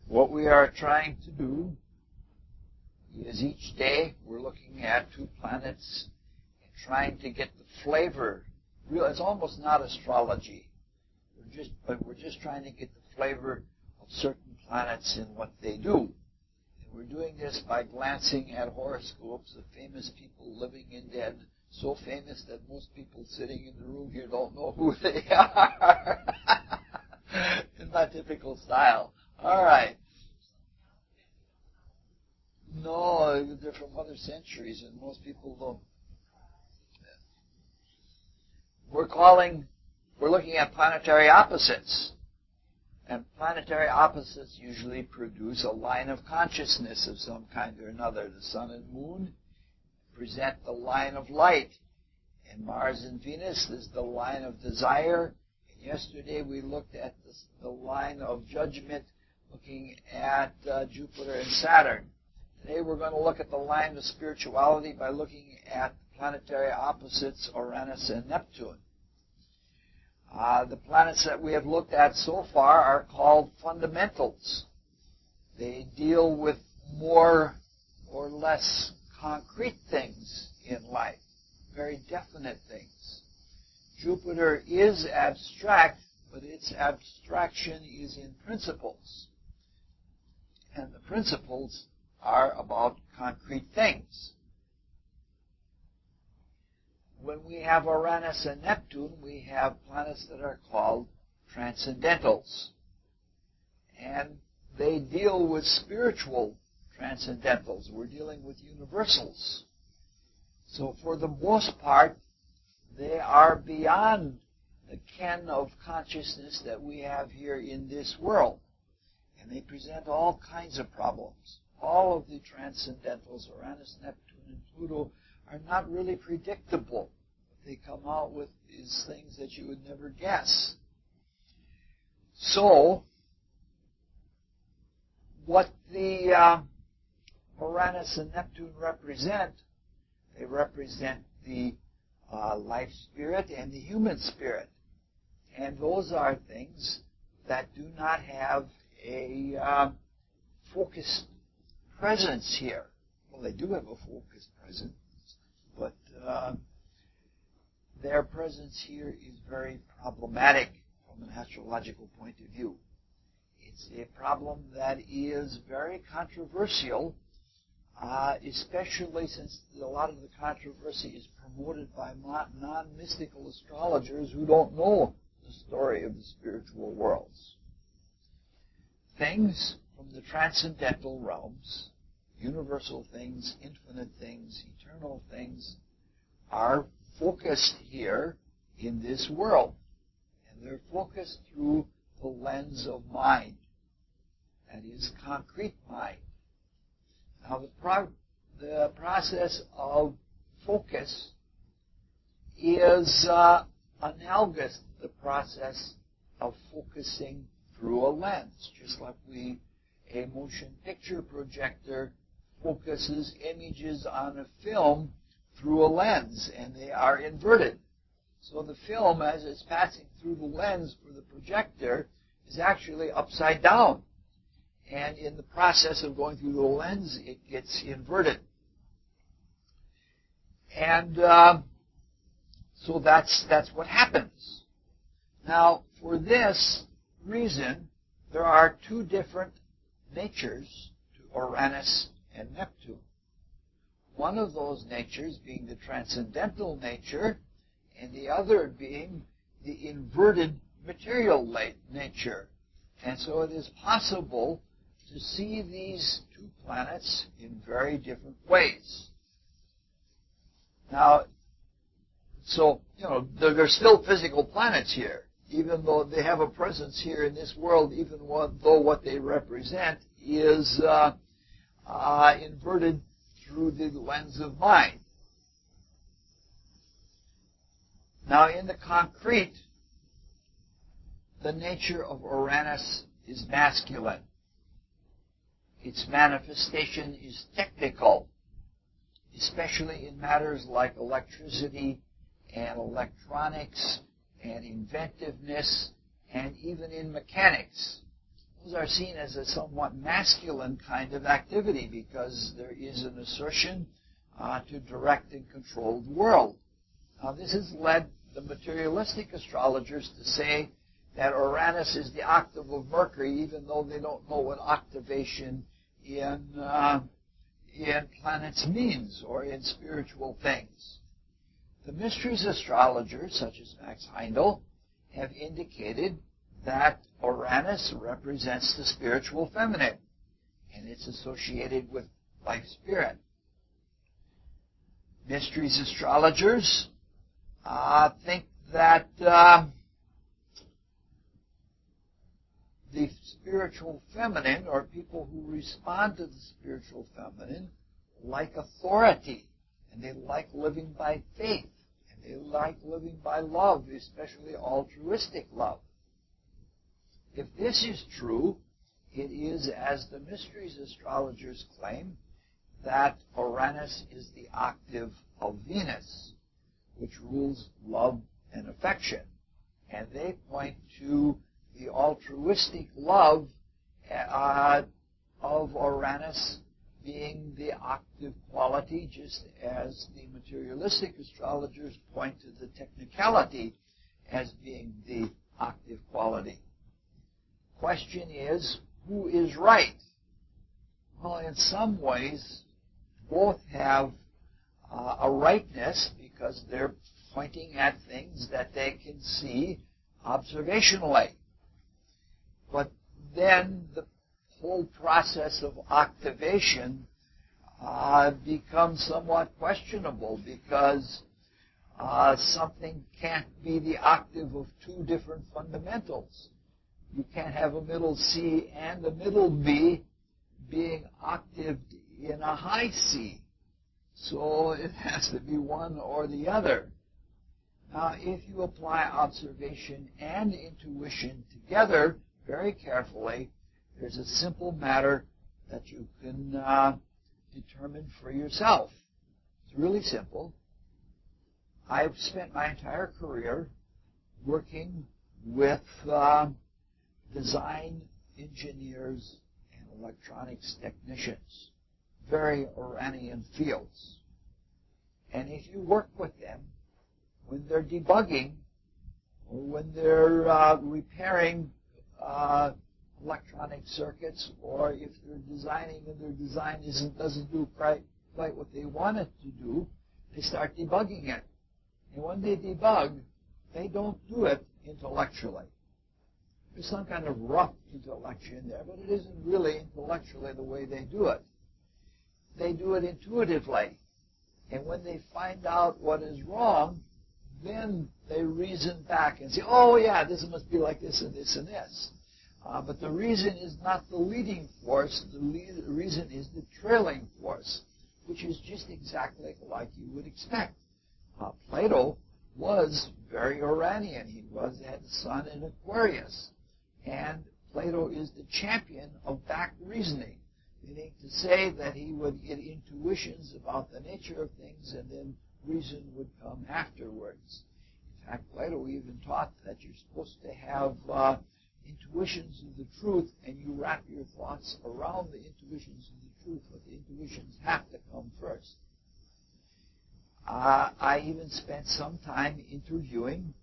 what we are trying to do is each day we're looking at 2 planets and trying to get the flavor. It's almost not astrology. We're just trying to get the flavor of certain planets and what they do. And we're doing this by glancing at horoscopes of famous people, living and dead, so famous that most people sitting in the room here don't know who they are. In my typical style. All right. No, they're from other centuries, and most people don't. We're looking at planetary opposites. And planetary opposites usually produce a line of consciousness of some kind or another. The sun and moon present the line of light. And Mars and Venus is the line of desire. And yesterday we looked at the line of judgment, looking at Jupiter and Saturn. Today we're going to look at the line of spirituality by looking at planetary opposites, Uranus and Neptune. The planets that we have looked at so far are called fundamentals. They deal with more or less concrete things in life, very definite things. Jupiter is abstract, but its abstraction is in principles. And the principles are about concrete things. When we have Uranus and Neptune, we have planets that are called transcendentals. And they deal with spiritual transcendentals. We're dealing with universals. So for the most part, they are beyond the ken of consciousness that we have here in this world. And they present all kinds of problems. All of the transcendentals, Uranus, Neptune, and Pluto, are not really predictable. What they come out with is things that you would never guess. So, what the Uranus and Neptune represent, they represent the life spirit and the human spirit. And those are things that do not have a focused presence here. Well, they do have a focused presence, but their presence here is very problematic from an astrological point of view. It's a problem that is very controversial, especially since a lot of the controversy is promoted by non-mystical astrologers who don't know the story of the spiritual worlds. Things from the transcendental realms, universal things, infinite things, eternal things, are focused here in this world. And they're focused through the lens of mind. That is, concrete mind. Now, the process of focus is analogous to the process of focusing through a lens, just like a motion picture projector focuses images on a film through a lens, and they are inverted. So the film, as it's passing through the lens for the projector, is actually upside down. And in the process of going through the lens, it gets inverted. And so that's what happens. Now, for this reason, there are 2 different natures to Uranus and Neptune. One of those natures being the transcendental nature, and the other being the inverted material nature. And so it is possible to see these 2 planets in very different ways. Now, so, they're still physical planets here, even though they have a presence here in this world, even though what they represent is inverted through the lens of mind. Now, in the concrete, the nature of Uranus is masculine. Its manifestation is technical, especially in matters like electricity and electronics and inventiveness and even in mechanics. those are seen as a somewhat masculine kind of activity because there is an assertion to direct and control the world. Now, this has led the materialistic astrologers to say that Uranus is the octave of Mercury, even though they don't know what octavation in planets means or in spiritual things. The mysteries astrologers, such as Max Heindel, have indicated that Uranus represents the spiritual feminine, and it's associated with life spirit. Mysteries astrologers think that the spiritual feminine, or people who respond to the spiritual feminine, like authority, and they like living by faith, and they like living by love, especially altruistic love. If this is true, it is, as the mysteries astrologers claim, that Uranus is the octave of Venus, which rules love and affection. And they point to the altruistic love of Uranus being the octave quality, just as the materialistic astrologers point to the technicality as being the octave quality. Question is, who is right? Well, in some ways, both have a rightness because they're pointing at things that they can see observationally. But then the whole process of octavation becomes somewhat questionable because something can't be the octave of two different fundamentals. You can't have a middle C and a middle B being octaved in a high C. So it has to be one or the other. Now, if you apply observation and intuition together very carefully, there's a simple matter that you can determine for yourself. It's really simple. I've spent my entire career working with design engineers and electronics technicians, very Uranian fields. And if you work with them, when they're debugging or when they're repairing electronic circuits, or if they're designing and their design doesn't do quite what they want it to do, they start debugging it. And when they debug, they don't do it intellectually. There's some kind of rough intellection in there, but it isn't really intellectually the way they do it. They do it intuitively. And when they find out what is wrong, then they reason back and say, oh yeah, this must be like this and this and this. But the reason is not the leading force. The reason is the trailing force, which is just exactly like you would expect. Plato was very Uranian. He had the sun in Aquarius. And Plato is the champion of back reasoning, meaning to say that he would get intuitions about the nature of things and then reason would come afterwards. In fact, Plato even taught that you're supposed to have intuitions of the truth, and you wrap your thoughts around the intuitions of the truth, but the intuitions have to come first. I even spent some time interviewing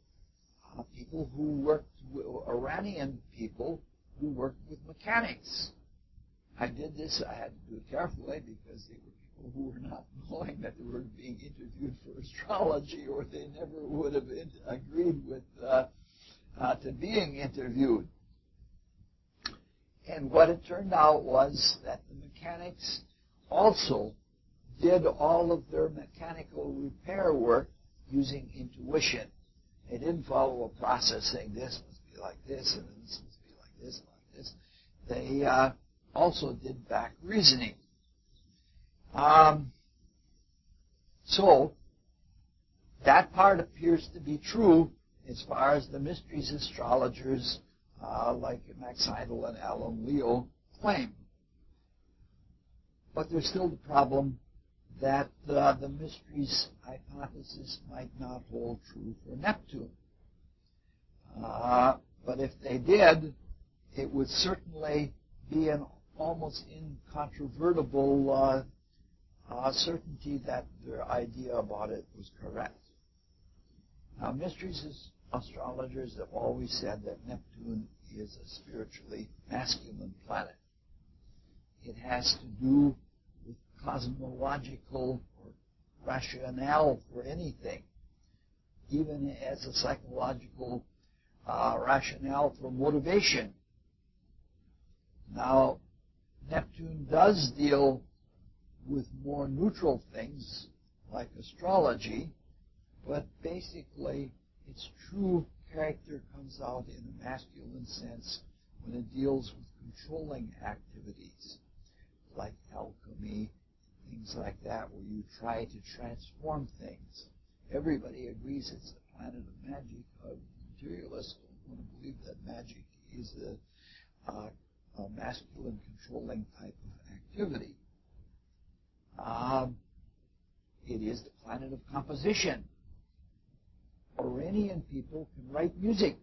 people who worked with Iranian people who worked with mechanics. I did this, I had to do it carefully because they were people who were not knowing that they were being interviewed for astrology, or they never would have agreed with to being interviewed. And what it turned out was that the mechanics also did all of their mechanical repair work using intuition. They didn't follow a process saying this must be like this and this must be like this and like this. They also did back reasoning. So that part appears to be true as far as the mysteries astrologers like Max Heindel and Alan Leo claim. But there's still the problem that the mysteries hypothesis might not hold true for Neptune. But if they did, it would certainly be an almost incontrovertible certainty that their idea about it was correct. Now, mysteries astrologers have always said that Neptune is a spiritually masculine planet. It has to do with cosmological or rationale for anything, even as a psychological rationale for motivation. Now, Neptune does deal with more neutral things like astrology, but basically its true character comes out in a masculine sense when it deals with controlling activities like alchemy, things like that, where you try to transform things. Everybody agrees it's a planet of magic. Materialists don't want to believe that magic is a masculine controlling type of activity. It is the planet of composition. Iranian people can write music,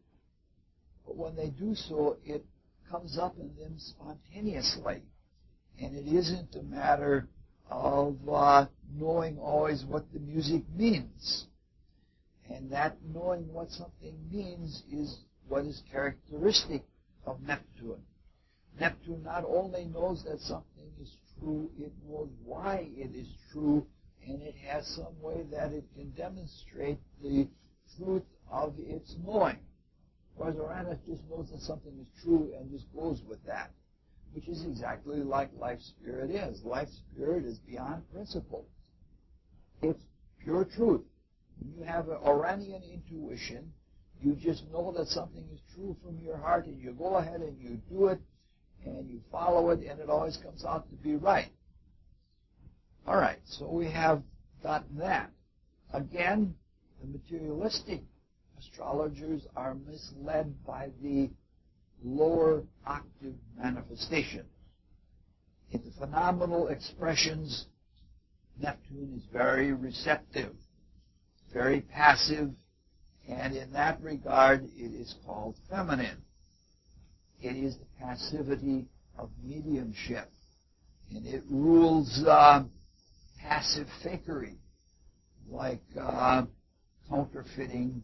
but when they do so, it comes up in them spontaneously. And it isn't a matter of knowing always what the music means. And that knowing what something means is what is characteristic of Neptune. Neptune not only knows that something is true, it knows why it is true, and it has some way that it can demonstrate the truth of its knowing. Whereas Uranus just knows that something is true and just goes with that, which is exactly like life spirit is. Life spirit is beyond principle. It's pure truth. When you have an Uranian intuition, you just know that something is true from your heart, and you go ahead and you do it, and you follow it, and it always comes out to be right. All right, so we have gotten that. Again, the materialistic astrologers are misled by the lower octave manifestations. In the phenomenal expressions, Neptune is very receptive, very passive, and in that regard, it is called feminine. It is the passivity of mediumship, and it rules passive fakery, like counterfeiting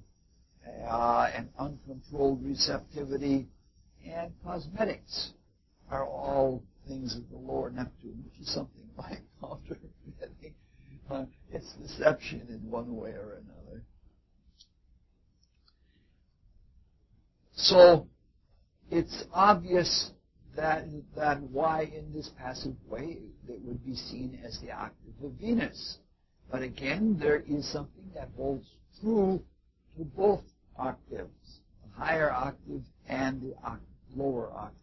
and uncontrolled receptivity, and cosmetics are all things of the lower Neptune, which is something like counterfeiting. It's deception in one way or another. So it's obvious that why in this passive way it would be seen as the octave of Venus. But again, there is something that holds true to both octaves, the higher octave and the lower octave.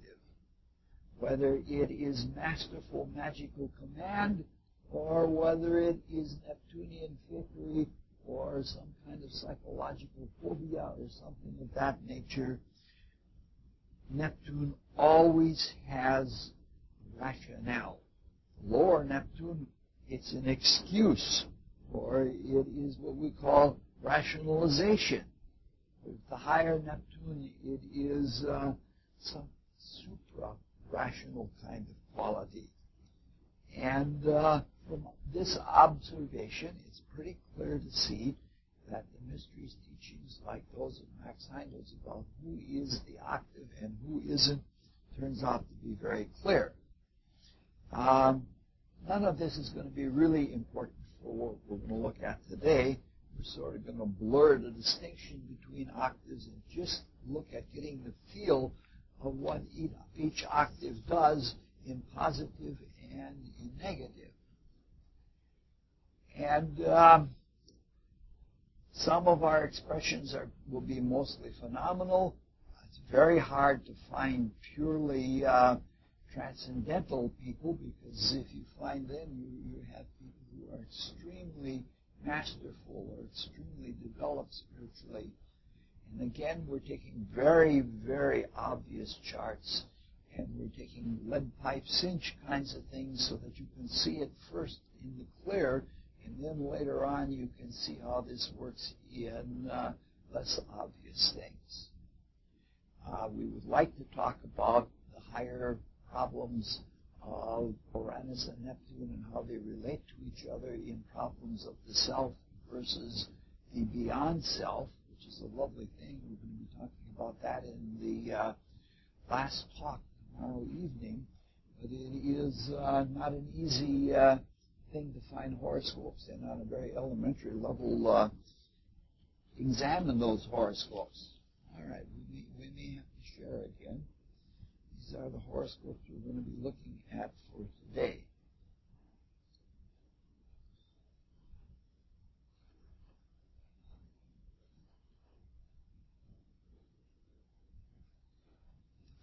Whether it is masterful magical command, or whether it is Neptunian fakery, or some kind of psychological phobia, or something of that nature, Neptune always has rationale. Lower Neptune, it's an excuse, or it is what we call rationalization. With the higher Neptune, it is some supra-rational kind of quality. And from this observation, it's pretty clear to see that the mysteries teachings, like those of Max Heindel's about who is the octave and who isn't, turns out to be very clear. None of this is going to be really important for what we're going to look at today. We're sort of going to blur the distinction between octaves and just look at getting the feel of what each octave does in positive and in negative. And some of our expressions will be mostly phenomenal. It's very hard to find purely transcendental people, because if you find them, you have people who are extremely masterful or extremely developed spiritually. And again, we're taking very, very obvious charts, and we're taking lead pipe cinch kinds of things so that you can see it first in the clear, and then later on you can see how this works in less obvious things. We would like to talk about the higher problems of Uranus and Neptune and how they relate to each other in problems of the self versus the beyond self, which is a lovely thing. We're going to be talking about that in the last talk tomorrow evening. But it is not an easy thing to find horoscopes and on a very elementary level examine those horoscopes. All right, we may have to share again. These are the horoscopes we're going to be looking at for today.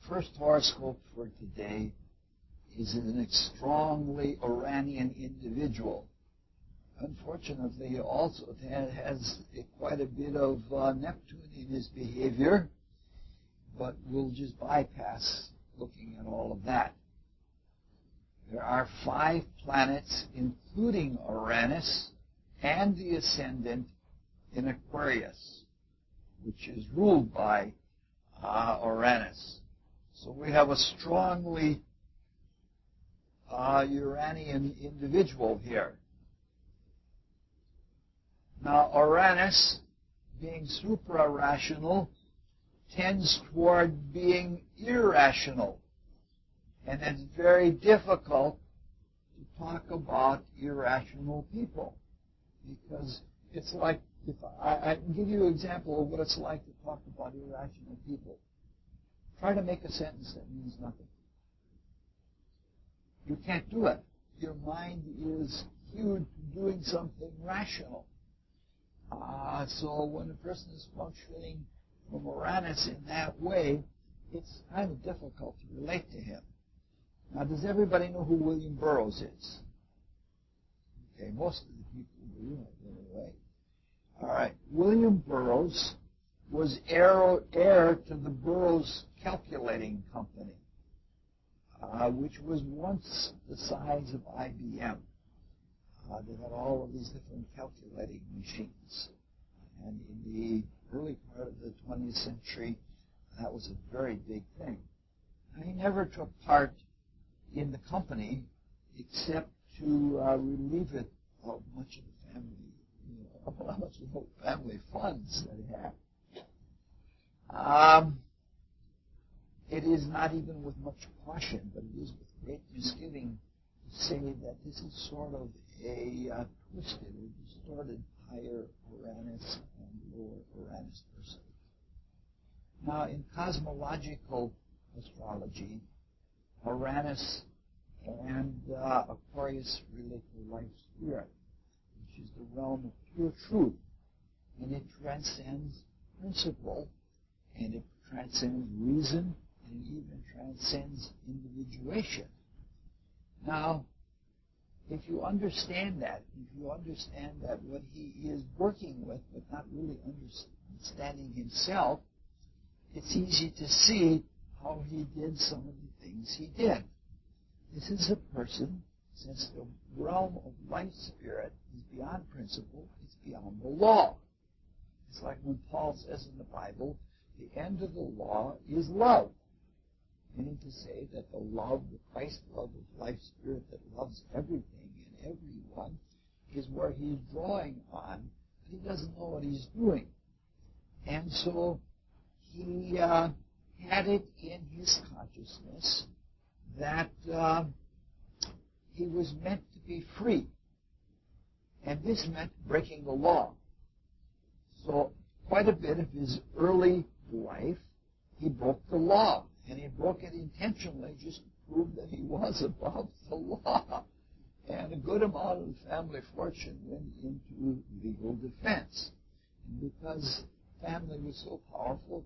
The first horoscope for today is an strongly Uranian individual. Unfortunately, also has quite a bit of Neptune in his behavior, but we'll just bypass looking at all of that. There are 5 planets, including Uranus and the ascendant in Aquarius, which is ruled by Uranus. So we have a strongly Uranian individual here. Now, Uranus, being supra-rational, tends toward being irrational. And it's very difficult to talk about irrational people. Because it's like, if I can give you an example of what it's like to talk about irrational people. Try to make a sentence that means nothing. You can't do it. Your mind is cued to doing something rational. So when a person is functioning from Uranus in that way, it's kind of difficult to relate to him. Now, does everybody know who William Burroughs is? Okay, most of the people do, anyway. All right, William Burroughs was heir to the Burroughs Calculating Company, which was once the size of IBM. They had all of these different calculating machines. And in the early part of the 20th century, that was a very big thing. Now, he never took part in the company except to relieve it of much of the family, much of the family funds that he had. It is not even with much caution, but it is with great misgiving to say that this is sort of a twisted or distorted higher Uranus and lower Uranus person. Now, in cosmological astrology, Uranus and Aquarius relate to life spirit, which is the realm of pure truth, and it transcends principle, and it transcends reason, and it even transcends individuation. Now, if you understand that, what he is working with, but not really understanding himself, it's easy to see how he did some of the things he did. This is a person, since the realm of life spirit is beyond principle, it's beyond the law. It's like when Paul says in the Bible, the end of the law is love. Meaning to say that the love, the Christ love of life spirit that loves everything and everyone is where he's drawing on, but he doesn't know what he's doing. And so he had it in his consciousness that he was meant to be free. And this meant breaking the law. So quite a bit of his early life, he broke the law. And he broke it intentionally just to prove that he was above the law. And a good amount of the family fortune went into legal defense. And because family was so powerful,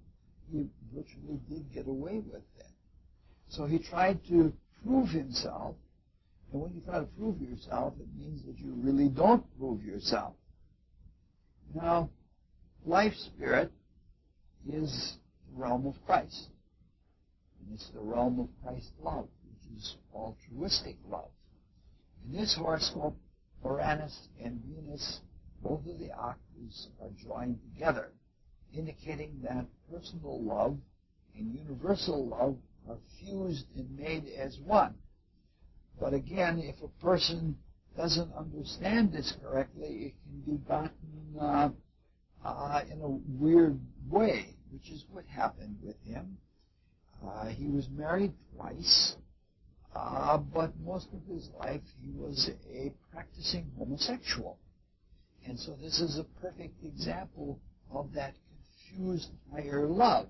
he virtually did get away with it. So he tried to prove himself. And when you try to prove yourself, it means that you really don't prove yourself. Now, life spirit is the realm of Christ. And it's the realm of Christ's love, which is altruistic love. In this horoscope, Uranus and Venus, both of the octaves are joined together, indicating that personal love and universal love are fused and made as one. But again, if a person doesn't understand this correctly, it can be gotten in a weird way, which is what happened with him. He was married twice, but most of his life he was a practicing homosexual. And so this is a perfect example of that confused higher love.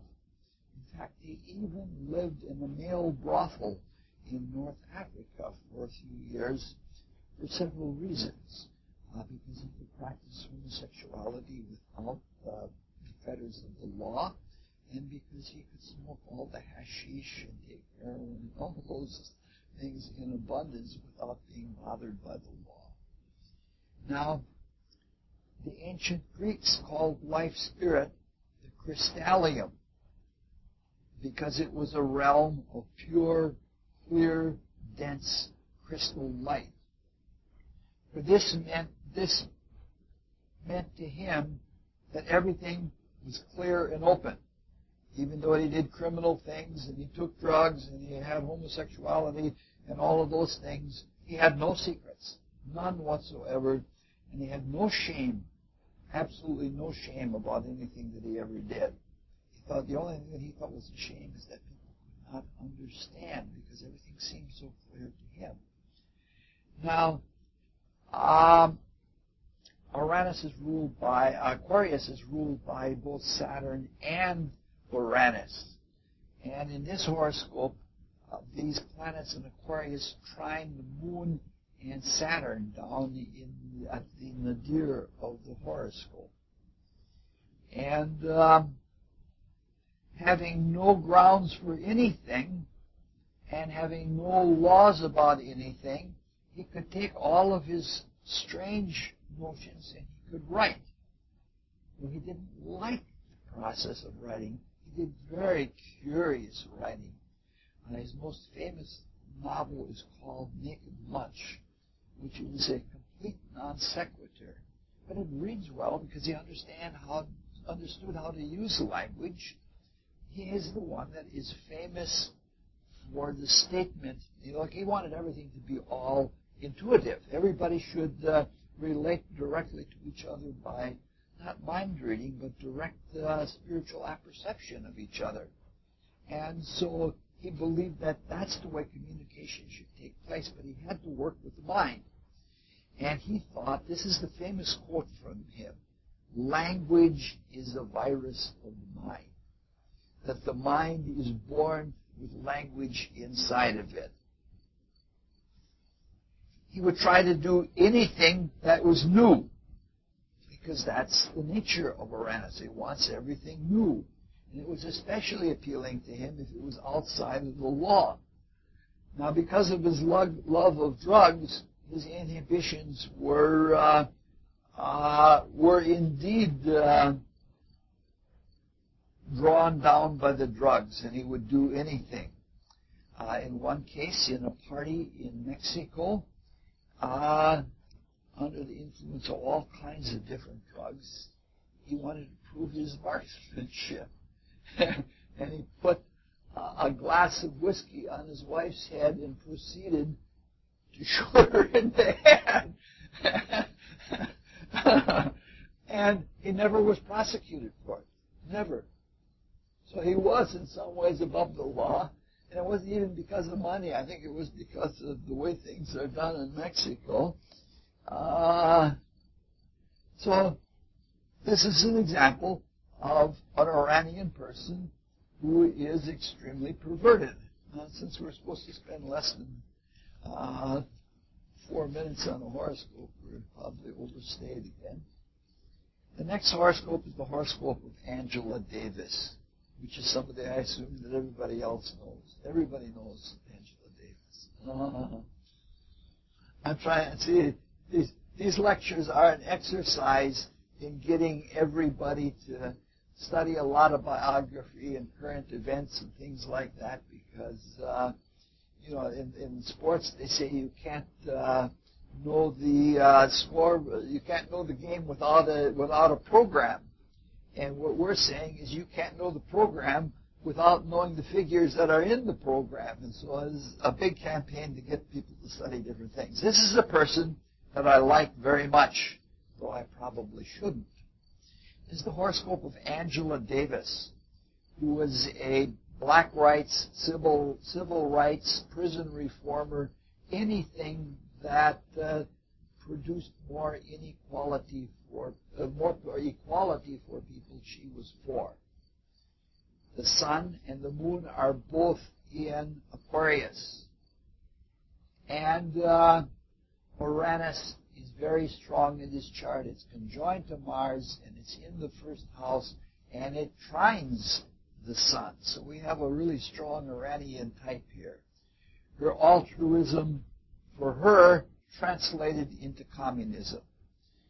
In fact, he even lived in a male brothel in North Africa for a few years for several reasons. Because he could practice homosexuality without the fetters of the law, and because he could smoke all the hashish and take heroin and all those things in abundance without being bothered by the law. Now, the ancient Greeks called life spirit the crystallium, because it was a realm of pure, clear, dense crystal light. For this meant to him that everything was clear and open. Even though he did criminal things and he took drugs and he had homosexuality and all of those things, he had no secrets, none whatsoever, and he had no shame, absolutely no shame about anything that he ever did. He thought the only thing that he thought was a shame is that people could not understand because everything seemed so clear to him. Now, Aquarius is ruled by both Saturn and Uranus. And in this horoscope, these planets in Aquarius trine the Moon and Saturn down at the nadir of the horoscope. And having no grounds for anything and having no laws about anything, he could take all of his strange notions and he could write. Well, he didn't like the process of writing. He did very curious writing. His most famous novel is called Naked Lunch, which is a complete non sequitur. But it reads well because he understood how to use language. He is the one that is famous for the statement. He wanted everything to be all intuitive. Everybody should relate directly to each other by not mind reading, but direct spiritual apperception of each other. And so he believed that that's the way communication should take place, but he had to work with the mind. And he thought, this is the famous quote from him, language is a virus of the mind. That the mind is born with language inside of it. He would try to do anything that was new, because that's the nature of Uranus. He wants everything new. And it was especially appealing to him if it was outside of the law. Now, because of his love of drugs, his inhibitions were indeed drawn down by the drugs, and he would do anything. In one case, in a party in Mexico, under the influence of all kinds of different drugs, he wanted to prove his marksmanship. And he put a glass of whiskey on his wife's head and proceeded to shoot her in the head. And he never was prosecuted for it. Never. So he was in some ways above the law. And it wasn't even because of money. I think it was because of the way things are done in Mexico. So this is an example of an Uranian person who is extremely perverted. Now, since we're supposed to spend less than 4 minutes on a horoscope, we're probably overstayed again. The next horoscope is the horoscope of Angela Davis, which is somebody I assume that everybody else knows. Everybody knows Angela Davis. I'm trying to see, these lectures are an exercise in getting everybody to study a lot of biography and current events and things like that, because in sports they say you can't know the score, you can't know the game without a program. And what we're saying is you can't know the program without knowing the figures that are in the program. And so it's a big campaign to get people to study different things. This is a person that I like very much, though I probably shouldn't. This is the horoscope of Angela Davis, who was a black rights, civil rights, prison reformer, anything that produced more equality for people she was for. The sun and the moon are both in Aquarius. And Uranus is very strong in this chart. It's conjoined to Mars, and it's in the first house, and it trines the sun. So we have a really strong Uranian type here. Her altruism, for her, translated into communism.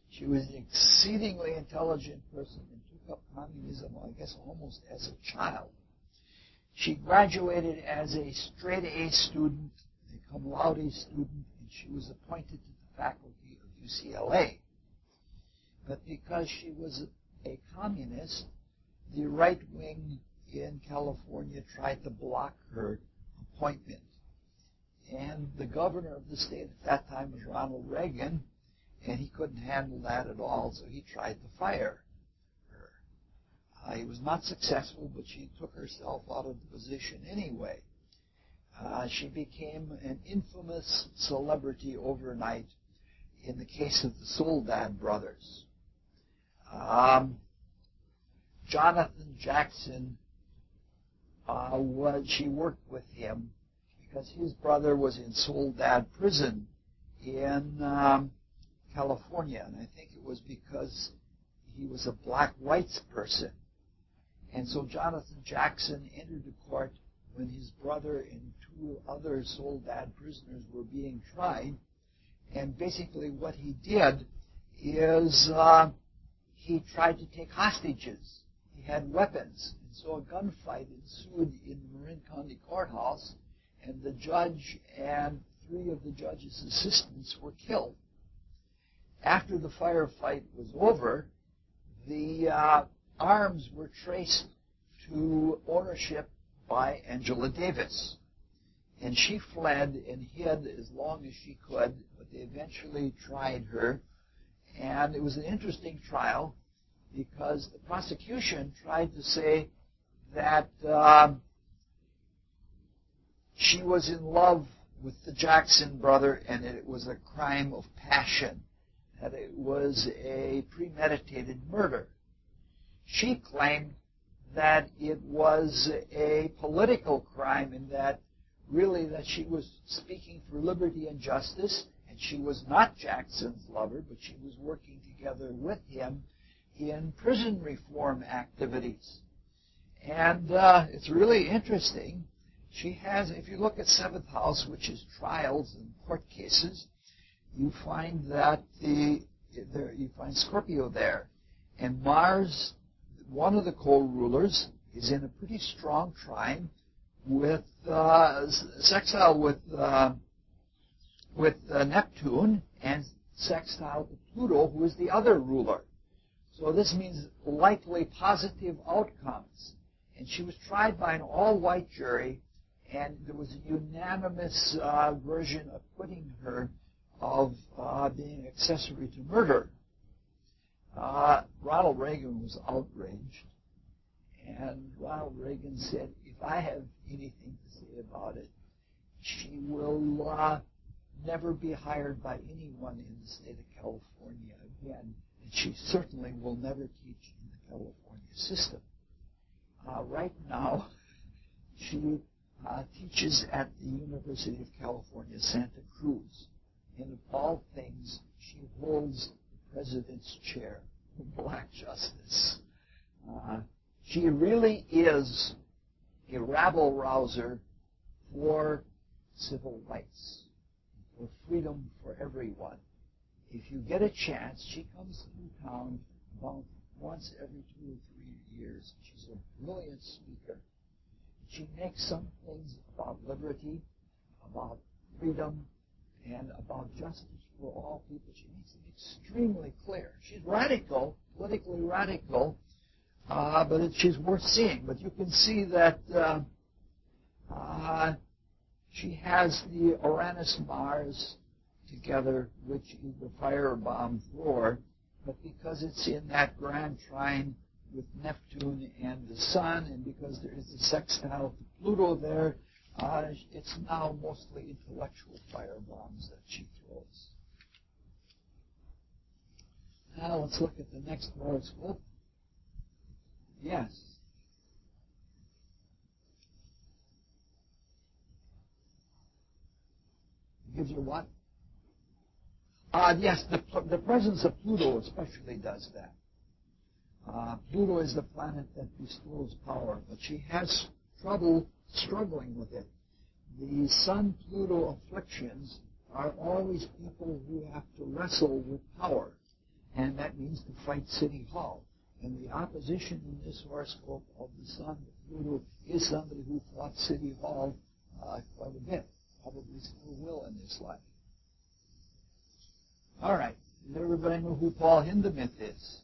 She was an exceedingly intelligent person and took up communism, I guess, almost as a child. She graduated as a straight A student, a cum laude student, and she was appointed to the faculty of UCLA. But because she was a communist, the right wing in California tried to block her appointment. And the governor of the state at that time was Ronald Reagan, and he couldn't handle that at all, so he tried to fire her. He was not successful, but she took herself out of the position anyway. She became an infamous celebrity overnight in the case of the Soledad brothers. Jonathan Jackson, she worked with him because his brother was in Soledad prison in California, and I think it was because he was a black rights person. And so Jonathan Jackson entered the court when his brother and two other Soledad prisoners were being tried, and basically what he did is he tried to take hostages. He had weapons, and so a gunfight ensued in the Marin County courthouse, and the judge and three of the judge's assistants were killed. After the firefight was over, the arms were traced to ownership by Angela Davis. And she fled and hid as long as she could, but they eventually tried her. And it was an interesting trial because the prosecution tried to say that she was in love with the Jackson brother and it was a crime of passion, that it was a premeditated murder. She claimed that it was a political crime and that really that she was speaking for liberty and justice, and she was not Jackson's lover, but she was working together with him in prison reform activities. And it's really interesting. She has, if you look at 7th house, which is trials and court cases, you find that you find Scorpio there. And Mars, one of the co-rulers, is in a pretty strong trine with sextile with Neptune and sextile to Pluto, who is the other ruler. So this means likely positive outcomes. And she was tried by an all-white jury, and there was a unanimous version acquitting her of being accessory to murder. Ronald Reagan was outraged, and Ronald Reagan said, if I have anything to say about it, she will never be hired by anyone in the state of California again, and she certainly will never teach in the California system. Right now, she teaches at the University of California, Santa Cruz. And of all things, she holds the president's chair for black justice. She really is a rabble-rouser for civil rights, for freedom for everyone. If you get a chance, she comes through town about once every 2 or 3 years. She's a brilliant speaker. She makes some things about liberty, about freedom, and about justice for all people. She makes it extremely clear. She's radical, politically radical, but she's worth seeing. But you can see that she has the Uranus-Mars together, which is the firebomb floor, but because it's in that grand trine with Neptune and the Sun, and because there is a sextile to Pluto there, it's now mostly intellectual firebombs that she throws. Now let's look at the next horoscope. Yes. It gives you what? Yes, the presence of Pluto especially does that. Pluto is the planet that bestows power, but she has trouble struggling with it. The Sun-Pluto afflictions are always people who have to wrestle with power, and that means to fight City Hall. And the opposition in this horoscope of the Sun to Pluto is somebody who fought City Hall quite a bit, probably still will in this life. All right, does everybody know who Paul Hindemith is?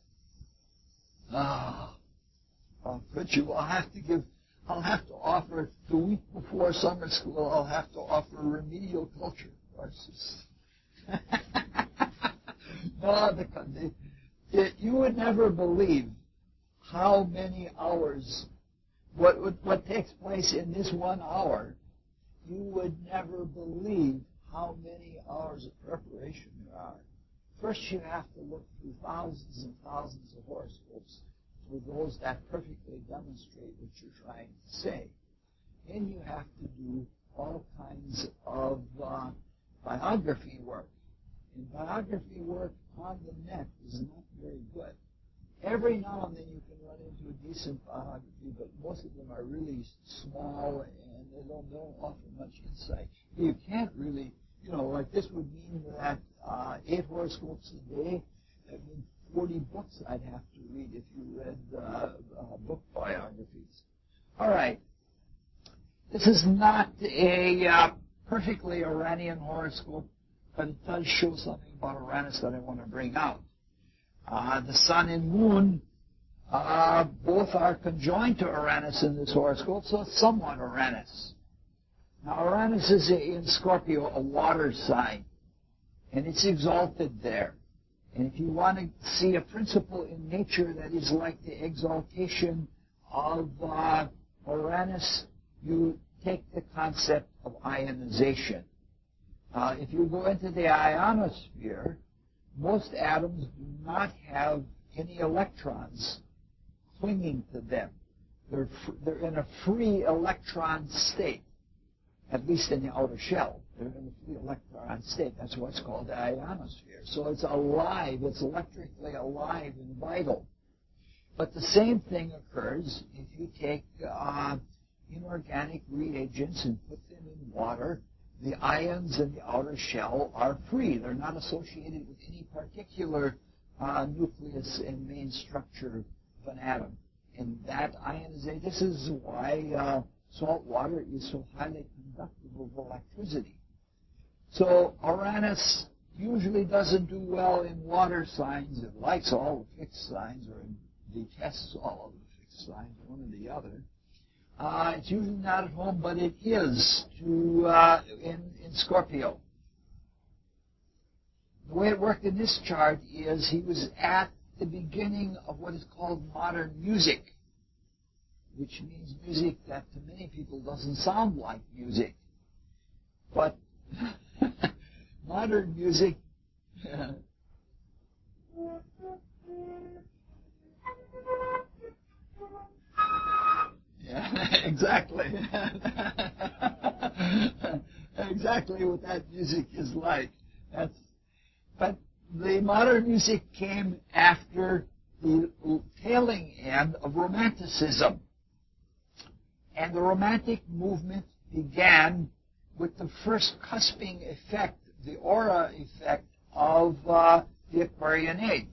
Could you? I'll have to offer, the week before summer school, I'll have to offer remedial culture courses. You would never believe how many hours, what takes place in this 1 hour. You would never believe how many hours of preparation there are. First, you have to look through thousands and thousands of horoscopes for those that perfectly demonstrate what you're trying to say. Then you have to do all kinds of biography work. And biography work on the net is not very good. Every now and then you can run into a decent biography, but most of them are really small and they don't offer much insight. You can't really, like this would mean that 8 horoscopes a day, that means 40 books I'd have to read if you read book biographies. All right. This is not a perfectly Uranian horoscope, but it does show something about Uranus that I want to bring out. The Sun and Moon both are conjoined to Uranus in this horoscope, so it's somewhat Uranus. Now, Uranus is in Scorpio, a water sign, and it's exalted there. And if you want to see a principle in nature that is like the exaltation of Uranus, you take the concept of ionization. If you go into the ionosphere, most atoms do not have any electrons clinging to them. They're in a free electron state, at least in the outer shell. They're in a free electron state. That's what's called the ionosphere. So it's alive. It's electrically alive and vital. But the same thing occurs if you take inorganic reagents and put them in water. The ions in the outer shell are free. They're not associated with any particular nucleus and main structure of an atom. And that ionization, this is why salt water is so highly conductive of electricity. So Uranus usually doesn't do well in water signs. It likes all the fixed signs, or it detests all of the fixed signs, one or the other. It's usually not at home, but it is in Scorpio. The way it worked in this chart is he was at the beginning of what is called modern music, which means music that to many people doesn't sound like music. But modern music yeah, exactly. Exactly what that music is like. But the modern music came after the tailing end of Romanticism. And the Romantic movement began with the first cusping effect, the aura effect of the Aquarian Age.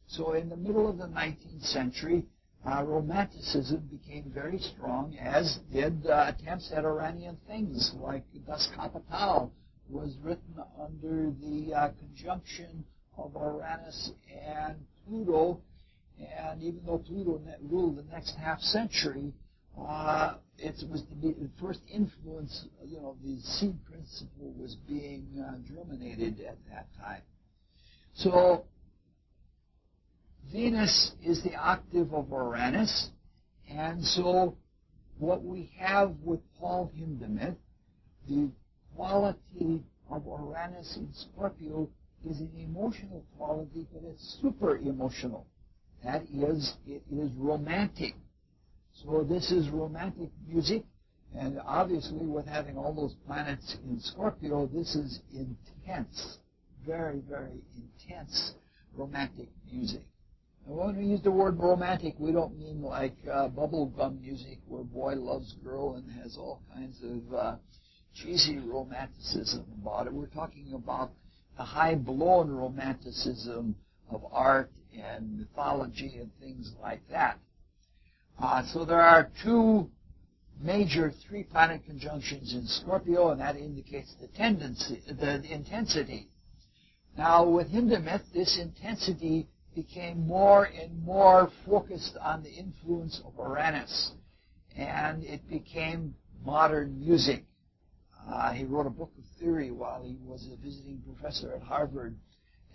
So in the middle of the 19th century, Romanticism became very strong, as did attempts at Uranian things, like Das Kapital was written under the conjunction of Uranus and Pluto, And even though Pluto ruled the next half century, it was the first influence, the seed principle was being germinated at that time. So Venus is the octave of Uranus, and so what we have with Paul Hindemith, the quality of Uranus in Scorpio is an emotional quality, but it's super emotional. That is, it is romantic. So this is romantic music, and obviously with having all those planets in Scorpio, this is intense, very, very intense romantic music. And when we use the word romantic, we don't mean like bubblegum music where boy loves girl and has all kinds of cheesy romanticism about it. We're talking about the high-blown romanticism of art and mythology and things like that. So there are two major three-planet conjunctions in Scorpio, and that indicates the intensity. Now, with Hindemith, this intensity became more and more focused on the influence of Uranus, and it became modern music. He wrote a book of theory while he was a visiting professor at Harvard,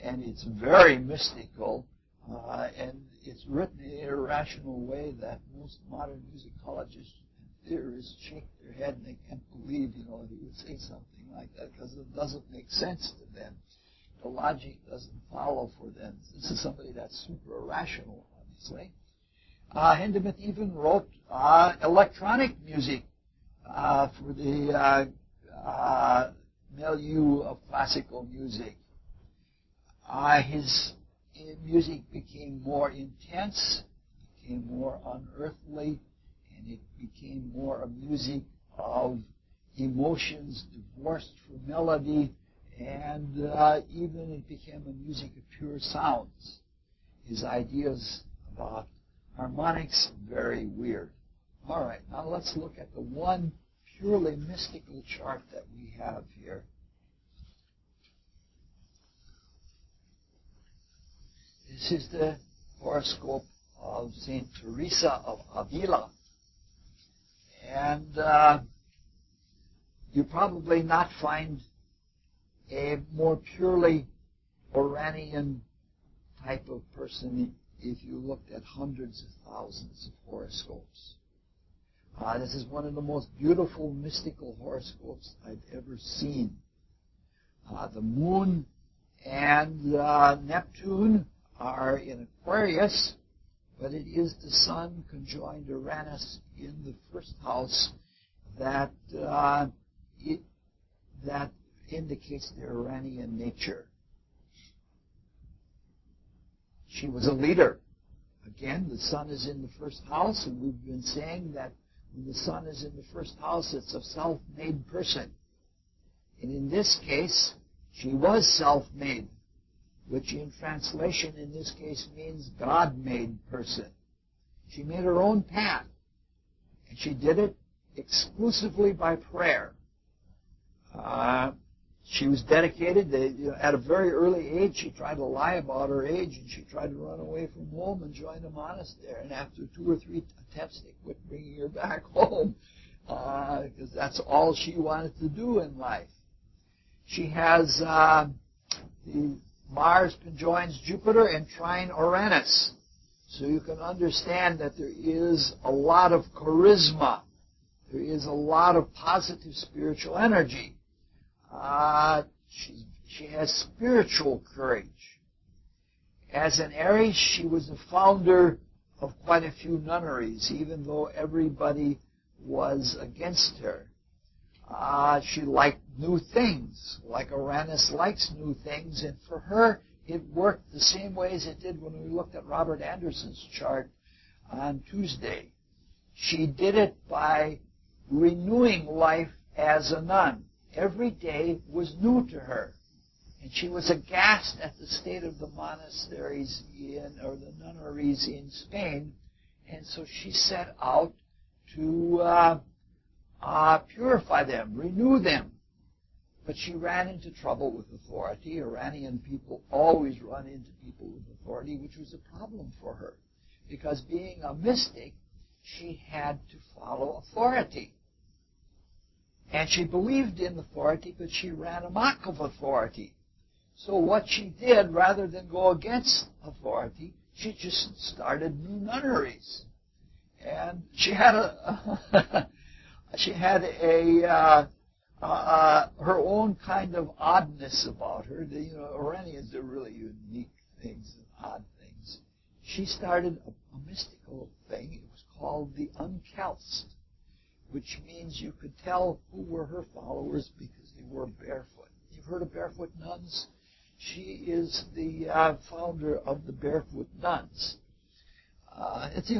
and it's very mystical, and it's written in an irrational way that most modern musicologists and theorists shake their head and they can't believe, he would say something like that because it doesn't make sense to them. The logic doesn't follow for them. This is somebody that's super irrational, obviously. Hindemith even wrote electronic music for the milieu of classical music. His music became more intense, became more unearthly, and it became more a music of emotions divorced from melody, and even it became a music of pure sounds. His ideas about harmonics, very weird. All right, now let's look at the one purely mystical chart that we have here. This is the horoscope of St. Teresa of Avila. And you probably not find a more purely Uranian type of person if you looked at hundreds of thousands of horoscopes. This is one of the most beautiful mystical horoscopes I've ever seen. The moon and Neptune are in Aquarius, but it is the sun conjoined Uranus in the first house that that indicates the Uranian nature. She was a leader. Again, the sun is in the first house, and we've been saying that when the sun is in the first house, it's a self-made person. And in this case, she was self-made, which in translation in this case means God-made person. She made her own path, and she did it exclusively by prayer. She was dedicated. At a very early age, she tried to lie about her age, and she tried to run away from home and join a monastery. And after 2 or 3 attempts, they quit bringing her back home because that's all she wanted to do in life. She has the Mars conjoins Jupiter and trine Uranus. So you can understand that there is a lot of charisma. There is a lot of positive spiritual energy. She has spiritual courage. As an Aries, she was the founder of quite a few nunneries, even though everybody was against her. She liked new things, like Uranus likes new things, and for her, it worked the same way as it did when we looked at Robert Anderson's chart on Tuesday. She did it by renewing life as a nun. Every day was new to her. And she was aghast at the state of the monasteries or the nunneries in Spain. And so she set out to purify them, renew them. But she ran into trouble with authority. Iranian people always run into people with authority, which was a problem for her. because being a mystic, she had to follow authority. And she believed in authority, but she ran amok of authority. So what she did, rather than go against authority, she just started new nunneries. And she had her own kind of oddness about her. Iranians do really unique things and odd things. She started a mystical thing. It was called the Uncalced, which means you could tell who were her followers because they wore barefoot. You've heard of barefoot nuns? She is the founder of the barefoot nuns. It's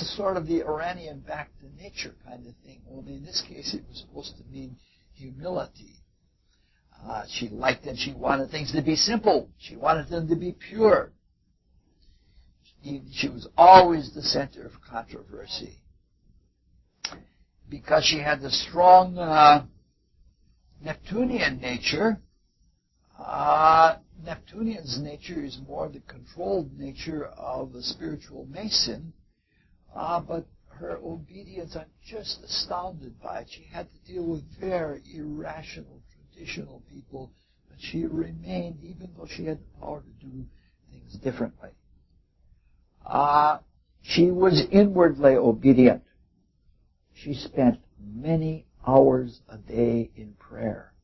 a sort of the Iranian back to nature kind of thing. Only in this case, it was supposed to mean humility. She liked it. She wanted things to be simple. She wanted them to be pure. She was always the center of controversy because she had the strong Neptunian nature. Neptunian's nature is more the controlled nature of a spiritual mason, but her obedience, I'm just astounded by it. She had to deal with very irrational, traditional people, but she remained, even though she had the power to do things differently. She was inwardly obedient. She spent many hours a day in prayer,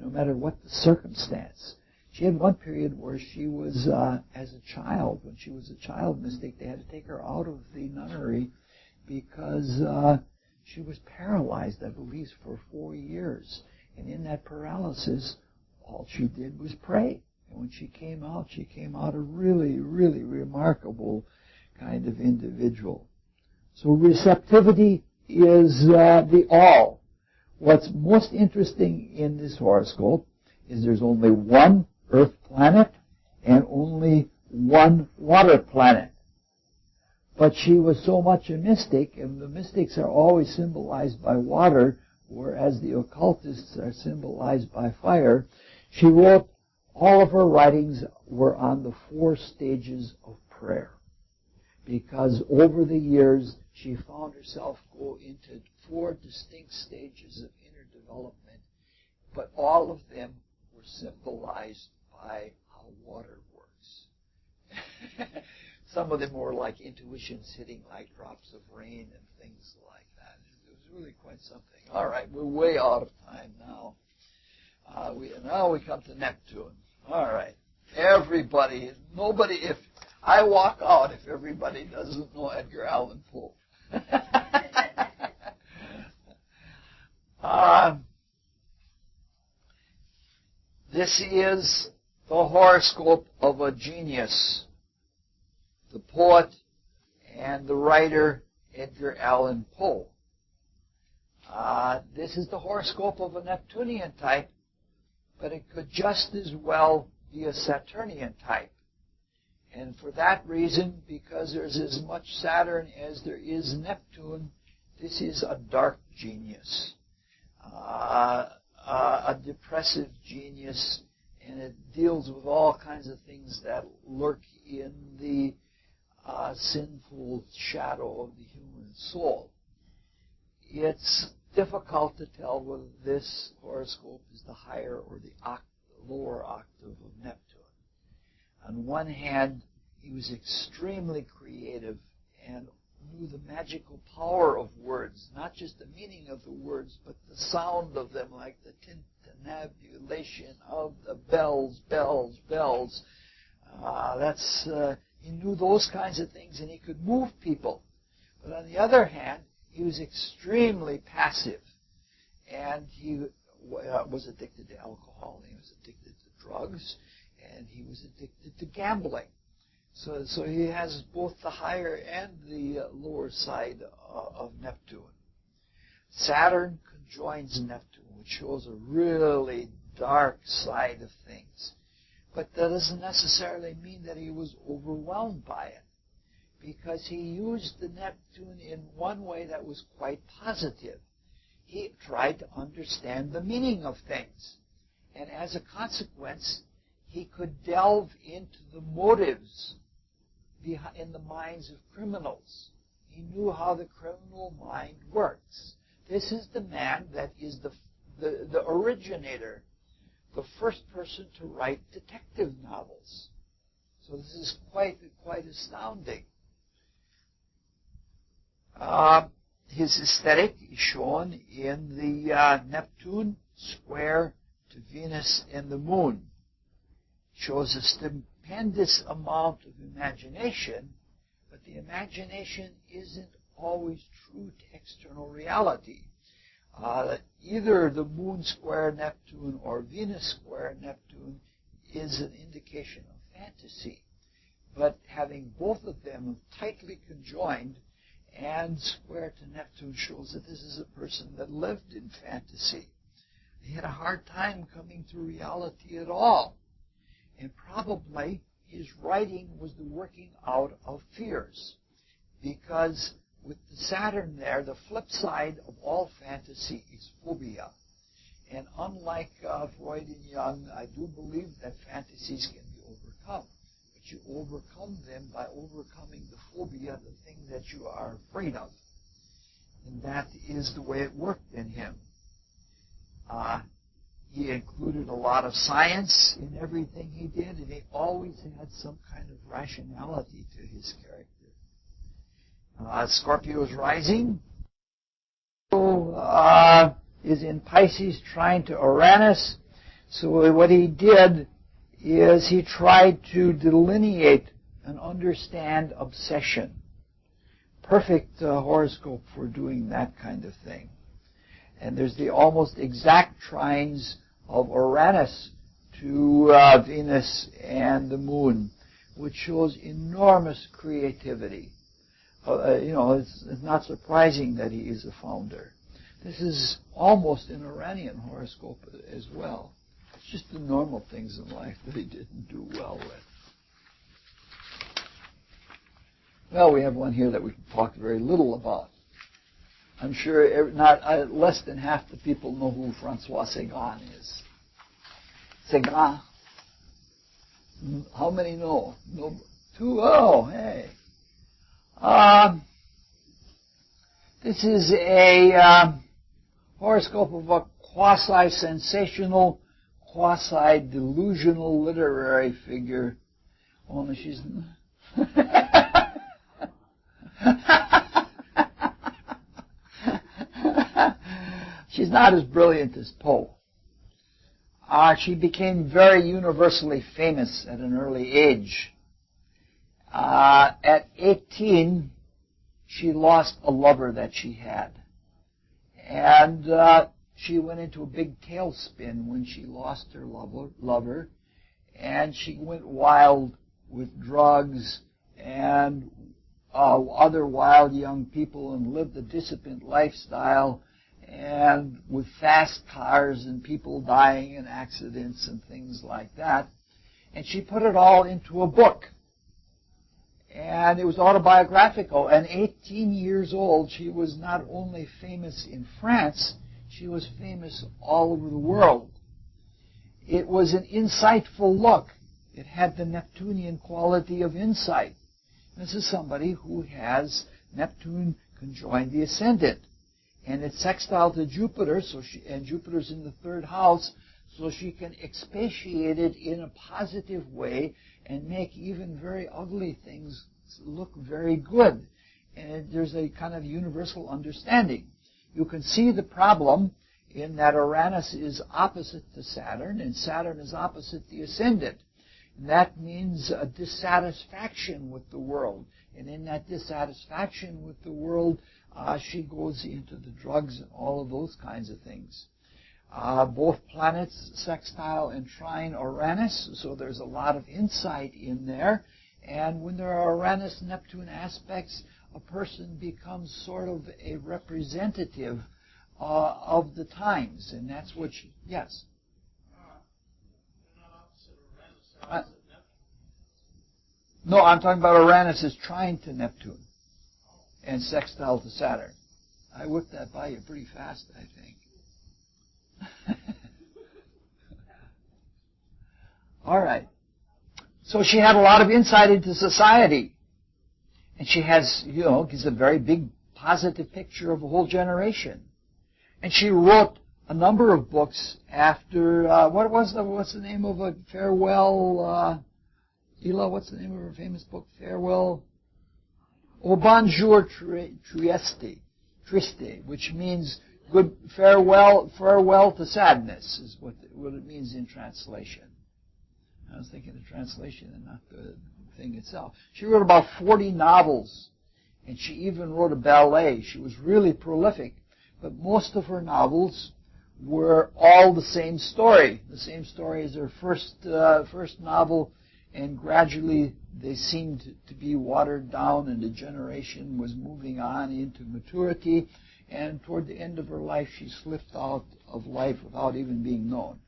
no matter what the circumstance. She had one period where she was, as a child, when she was a child mystic, they had to take her out of the nunnery because she was paralyzed, I believe, for 4 years. And in that paralysis, all she did was pray. And when she came out a really, really remarkable kind of individual. So receptivity is the all. What's most interesting in this horoscope is there's only one Earth planet and only one water planet. But she was so much a mystic, and the mystics are always symbolized by water, whereas the occultists are symbolized by fire. She wrote, all of her writings were on the 4 stages of prayer. Because over the years, she found herself go into 4 distinct stages of inner development, but all of them were symbolized by how water works. Some of them were like intuitions hitting like drops of rain and things like that. It was really quite something. All right, we're way out of time now. Now we come to Neptune. All right. Everybody, nobody, if I walk out, if everybody doesn't know Edgar Allan Poe. This is the horoscope of a genius, the poet and the writer Edgar Allan Poe. This is the horoscope of a Neptunian type, but it could just as well be a Saturnian type. And for that reason, because there's as much Saturn as there is Neptune, this is a dark genius, a depressive genius, and it deals with all kinds of things that lurk in the sinful shadow of the human soul. It's difficult to tell whether this horoscope is the higher or the lower octave of Neptune. On one hand, he was extremely creative and knew the magical power of words, not just the meaning of the words, but the sound of them, like the tintinnabulation of the bells, bells, bells. He knew those kinds of things, and he could move people. But on the other hand, he was extremely passive, and he was addicted to alcohol, and he was addicted to drugs, and he was addicted to gambling. So he has both the higher and the lower side of Neptune. Saturn conjoins Neptune, which shows a really dark side of things. But that doesn't necessarily mean that he was overwhelmed by it, because he used the Neptune in one way that was quite positive. He tried to understand the meaning of things. And as a consequence, he could delve into the motives in the minds of criminals. He knew how the criminal mind works. This is the man that is the originator, the first person to write detective novels. So this is quite astounding. His aesthetic is shown in the Neptune square to Venus and the Moon. It shows a stupendous amount of imagination, but the imagination isn't always true to external reality. Either the Moon square Neptune or Venus square Neptune is an indication of fantasy. But having both of them tightly conjoined and square to Neptune shows that this is a person that lived in fantasy. He had a hard time coming to reality at all. And probably his writing was the working out of fears. Because with the Saturn there, the flip side of all fantasy is phobia. And unlike Freud and Jung, I do believe that fantasies can be overcome. But you overcome them by overcoming the phobia, the thing that you are afraid of. And that is the way it worked in him. He included a lot of science in everything he did, and he always had some kind of rationality to his character. Scorpio's rising is in Pisces trying to Uranus. So what he did is he tried to delineate and understand obsession. Perfect horoscope for doing that kind of thing. And there's the almost exact trines of Uranus to Venus and the Moon, which shows enormous creativity. It's not surprising that he is a founder. This is almost an Uranian horoscope as well. It's just the normal things in life that he didn't do well with. Well, we have one here that we've talked very little about. I'm sure less than half the people know who Francois Sagan is. Sagan. How many know? No, 2? Oh, hey. This is a horoscope of a quasi-sensational, quasi-delusional literary figure. Only she's... She's not as brilliant as Poe. She became very universally famous at an early age. At 18, she lost a lover that she had. And she went into a big tailspin when she lost her lover. And she went wild with drugs and other wild young people and lived a dissipate lifestyle, and with fast cars and people dying in accidents and things like that. And she put it all into a book. And it was autobiographical. And 18 years old, she was not only famous in France, she was famous all over the world. It was an insightful look. It had the Neptunian quality of insight. This is somebody who has Neptune conjoined the ascendant. And it's sextile to Jupiter, and Jupiter's in the 3rd house, so she can expatiate it in a positive way and make even very ugly things look very good. And there's a kind of universal understanding. You can see the problem in that Uranus is opposite to Saturn, and Saturn is opposite the ascendant. And that means a dissatisfaction with the world. And in that dissatisfaction with the world, she goes into the drugs and all of those kinds of things. Both planets sextile and trine Uranus, so there's a lot of insight in there. And when there are Uranus-Neptune aspects, a person becomes sort of a representative of the times. And that's what yes? No, I'm talking about Uranus is trine to Neptune and sextile to Saturn. I whipped that by you pretty fast, I think. All right. So she had a lot of insight into society. And she has, gives a very big positive picture of a whole generation. And she wrote a number of books after, what's the name of a farewell, Ela, what's the name of her famous book, Farewell? Oh, Bonjour Triste, which means good farewell to sadness, is what it means in translation. I was thinking of translation and not the thing itself. She wrote about 40 novels, and she even wrote a ballet. She was really prolific, but most of her novels were all the same story as her first novel, and gradually they seemed to be watered down, and the generation was moving on into maturity, and toward the end of her life she slipped out of life without even being known.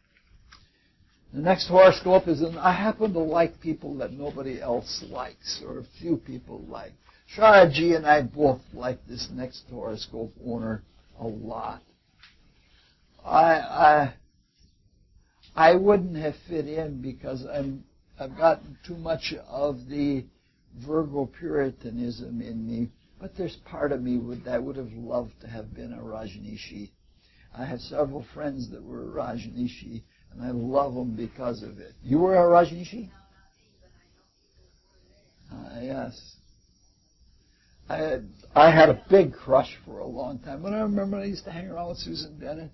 The next horoscope is, I happen to like people that nobody else likes, or few people like. Sharaji and I both like this next horoscope owner a lot. I wouldn't have fit in because I've gotten too much of the Virgo Puritanism in me, but there's part of me that would have loved to have been a Rajneeshi. I have several friends that were Rajneeshi, and I love them because of it. You were a Rajneeshi? Yes. I had a big crush for a long time. But I remember when I used to hang around with Susan Bennett,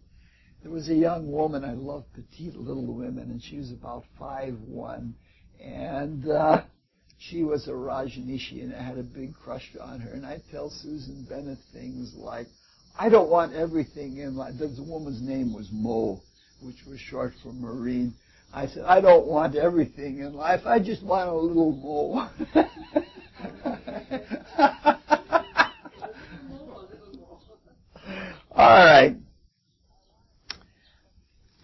there was a young woman. I loved petite little women, and she was about 5'1", and she was a Rajneeshi, and I had a big crush on her. And I'd tell Susan Bennett things like, I don't want everything in life. The woman's name was Mo, which was short for Marine. I said, I don't want everything in life. I just want a little Mo. All right.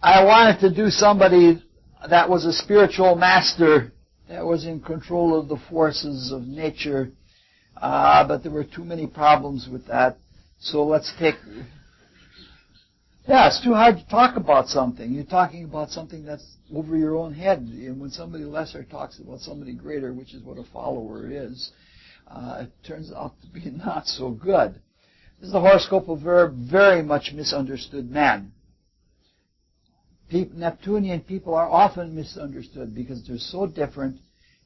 I wanted to do somebody that was a spiritual master, that was in control of the forces of nature, but there were too many problems with that. So let's take... Yeah, it's too hard to talk about something. You're talking about something that's over your own head. And when somebody lesser talks about somebody greater, which is what a follower is, it turns out to be not so good. This is the horoscope of a very much misunderstood man. Neptunian people are often misunderstood because they're so different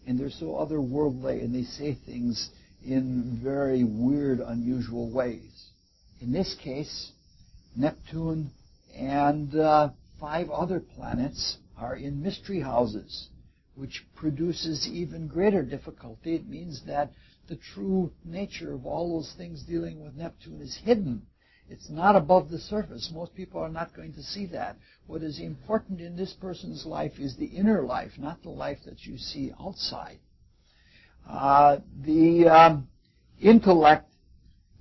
and they're so otherworldly, and they say things in very weird, unusual ways. In this case, Neptune and 5 other planets are in mystery houses, which produces even greater difficulty. It means that the true nature of all those things dealing with Neptune is hidden. It's not above the surface. Most people are not going to see that. What is important in this person's life is the inner life, not the life that you see outside. The intellect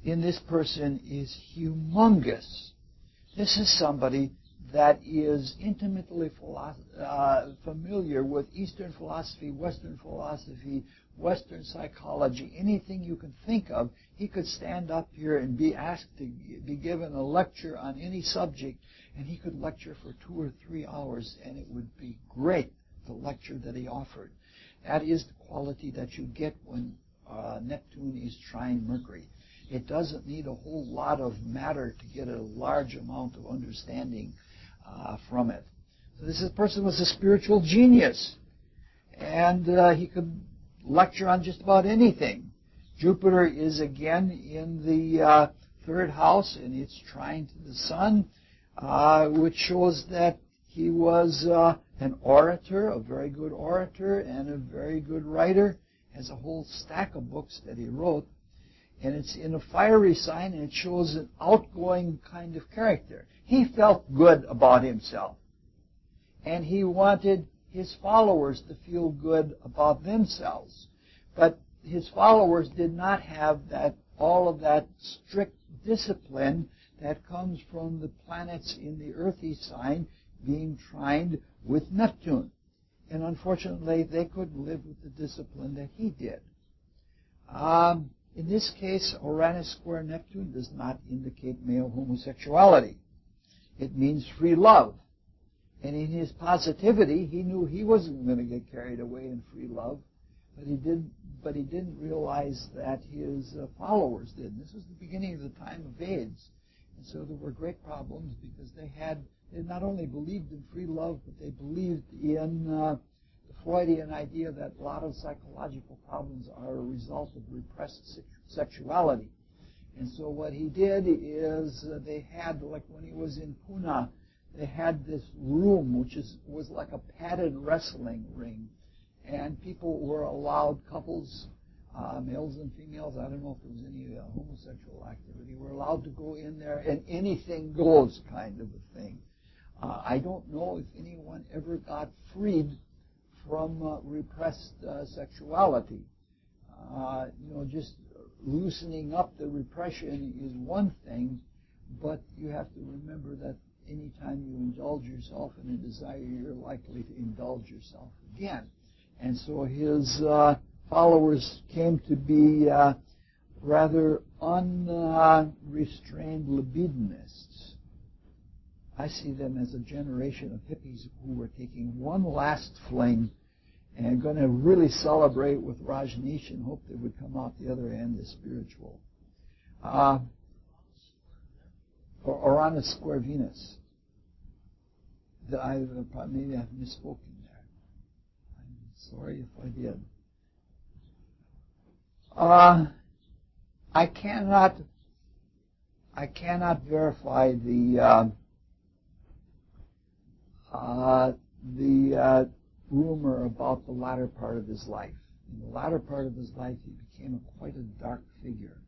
in this person is humongous. This is somebody that is intimately familiar with Eastern philosophy, Western psychology, anything you can think of. He could stand up here and be asked to be given a lecture on any subject, and he could lecture for 2 or 3 hours, and it would be great, the lecture that he offered. That is the quality that you get when Neptune is trine Mercury. It doesn't need a whole lot of matter to get a large amount of understanding from it. So this person was a spiritual genius, and he could lecture on just about anything. Jupiter is again in the 3rd house, and it's trine to the Sun, which shows that he was an orator, a very good orator, and a very good writer. Has a whole stack of books that he wrote. And it's in a fiery sign, and it shows an outgoing kind of character. He felt good about himself, and he wanted his followers to feel good about themselves. But his followers did not have all of that strict discipline that comes from the planets in the earthy sign being trined with Neptune. And unfortunately, they couldn't live with the discipline that he did. In this case, Uranus square Neptune does not indicate male homosexuality. It means free love. And in his positivity, he knew he wasn't going to get carried away in free love, but he did but he didn't realize that his followers did. And this was the beginning of the time of AIDS. And so there were great problems because they not only believed in free love, but they believed in the Freudian idea that a lot of psychological problems are a result of repressed sexuality. And so what he did is they had, like when he was in Pune, they had this room which was like a padded wrestling ring. And people were allowed, couples, males and females, I don't know if there was any homosexual activity, were allowed to go in there, and anything goes kind of a thing. I don't know if anyone ever got freed from repressed sexuality. Just loosening up the repression is one thing, but you have to remember that anytime you indulge yourself in a desire, you're likely to indulge yourself again. And so his followers came to be rather unrestrained libidinists. I see them as a generation of hippies who were taking one last fling and going to really celebrate with Rajneesh and hope they would come out the other end as spiritual. Or on a square Venus. Maybe I've misspoken there. I'm sorry if I did. I cannot verify the rumor about the latter part of his life. In the latter part of his life, he became quite a dark figure.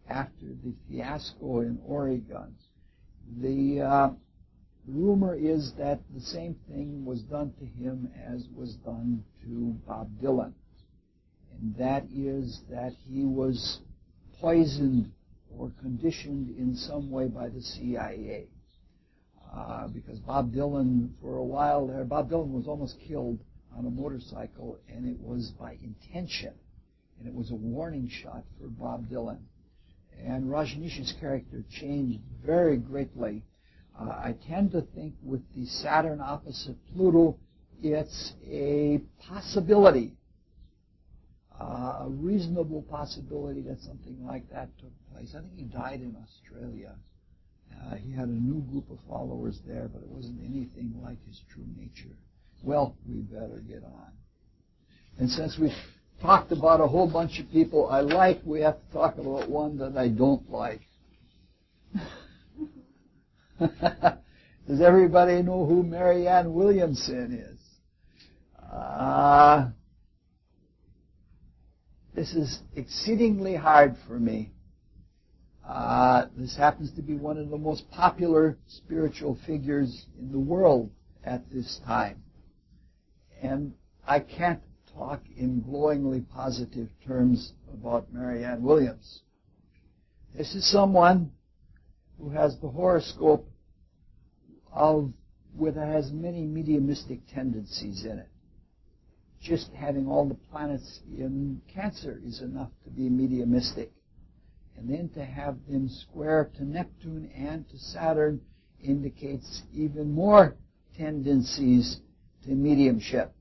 After the fiasco in Oregon, the rumor is that the same thing was done to him as was done to Bob Dylan. And that is that he was poisoned or conditioned in some way by the CIA. Because Bob Dylan, for a while there, Bob Dylan was almost killed on a motorcycle, and it was by intention. And it was a warning shot for Bob Dylan. And Rajneesh's character changed very greatly. I tend to think with the Saturn opposite Pluto, it's a possibility, a reasonable possibility that something like that took place. I think he died in Australia. He had a new group of followers there, but it wasn't anything like his true nature. Well, we better get on. And since we've talked about a whole bunch of people I like, we have to talk about one that I don't like. Does everybody know who Marianne Williamson is? This is exceedingly hard for me. This happens to be one of the most popular spiritual figures in the world at this time. And I can't talk in glowingly positive terms about Marianne Williams. This is someone who has the horoscope that has many mediumistic tendencies in it. Just having all the planets in Cancer is enough to be mediumistic. And then to have them square to Neptune and to Saturn indicates even more tendencies to mediumship.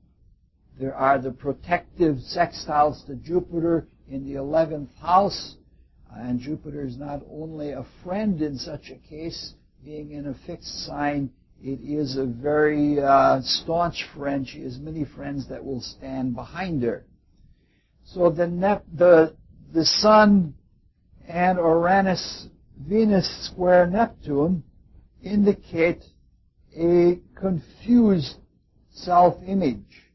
There are the protective sextiles to Jupiter in the 11th house, and Jupiter is not only a friend in such a case, being in a fixed sign, it is a very staunch friend. She has many friends that will stand behind her. So the Sun and Uranus-Venus square Neptune indicate a confused self-image.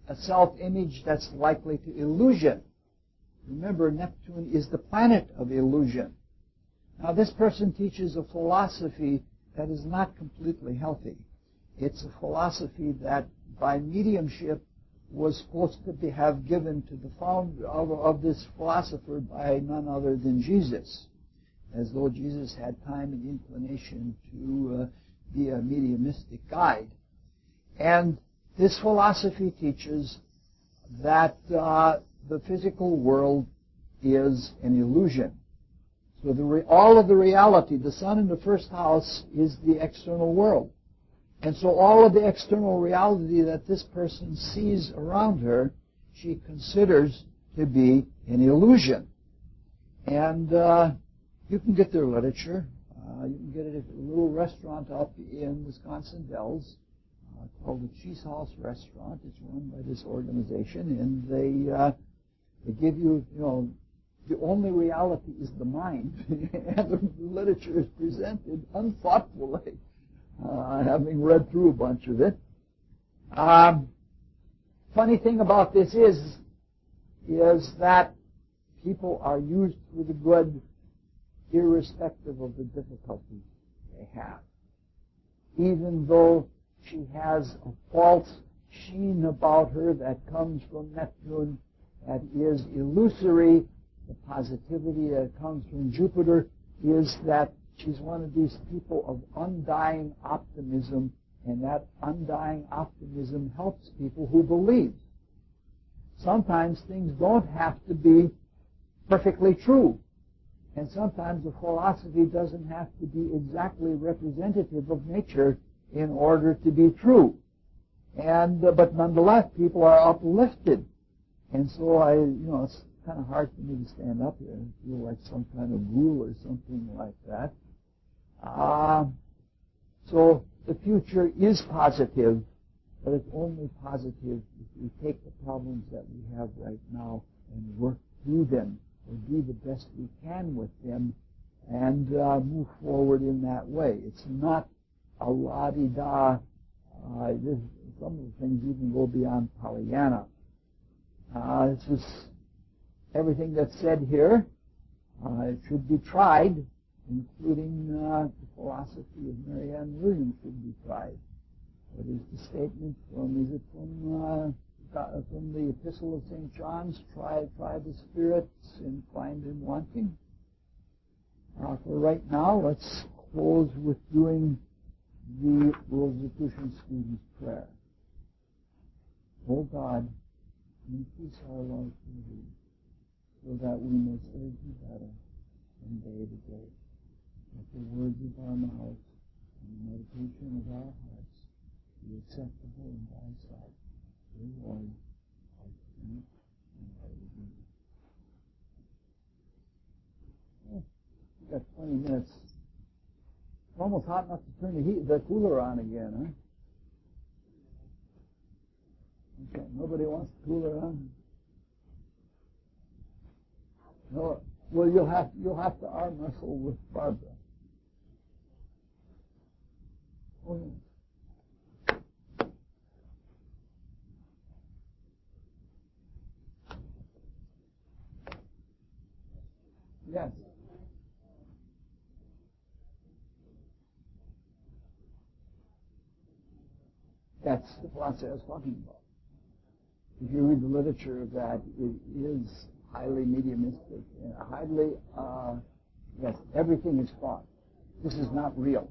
A self-image that's likely to illusion. Remember, Neptune is the planet of illusion. Now, this person teaches a philosophy that is not completely healthy. It's a philosophy that, by mediumship, was supposed to have given to the founder of this philosopher by none other than Jesus, as though Jesus had time and inclination to be a mediumistic guide. And this philosophy teaches that the physical world is an illusion. So all of the reality, the Sun in the first house is the external world. And so all of the external reality that this person sees around her, she considers to be an illusion. And you can get their literature. You can get it at a little restaurant up in Wisconsin Dells called the Cheese House Restaurant. It's run by this organization, and they give you, the only reality is the mind, and the literature is presented unthoughtfully, having read through a bunch of it. Funny thing about this is that people are used for the good irrespective of the difficulties they have. Even though she has a false sheen about her that comes from Neptune that is illusory, the positivity that comes from Jupiter is that she's one of these people of undying optimism, and that undying optimism helps people who believe. Sometimes things don't have to be perfectly true. And sometimes the philosophy doesn't have to be exactly representative of nature in order to be true. But nonetheless, people are uplifted. And so it's kind of hard for me to stand up here and feel like some kind of guru or something like that. So the future is positive, but it's only positive if we take the problems that we have right now and work through them, or do the best we can with them, and move forward in that way. It's not a la-di-da. Some of the things even go beyond Pollyanna. This is everything that's said here. It should be tried, including the philosophy of Marianne Williams should be tried. What is the statement from? Is it from the Epistle of St. John's? Try the spirits, inclined and wanting. For right now, let's close with doing the Rosicrucian student's prayer. O God, increase our love for thee, so that we may serve thee better from day to day. Let the words of our mouths and the meditation of our hearts be acceptable in thy sight, O Lord, our strength and our redeemer. We've got 20 minutes. It's almost hot enough to turn the cooler on again, huh? Okay, nobody wants the cooler on? No. Well, you'll have to arm wrestle with Barbara. Oh, yeah. Yes. That's the philosophy I was talking about. If you read the literature of that, it is highly mediumistic and highly, yes, everything is thought. This is not real.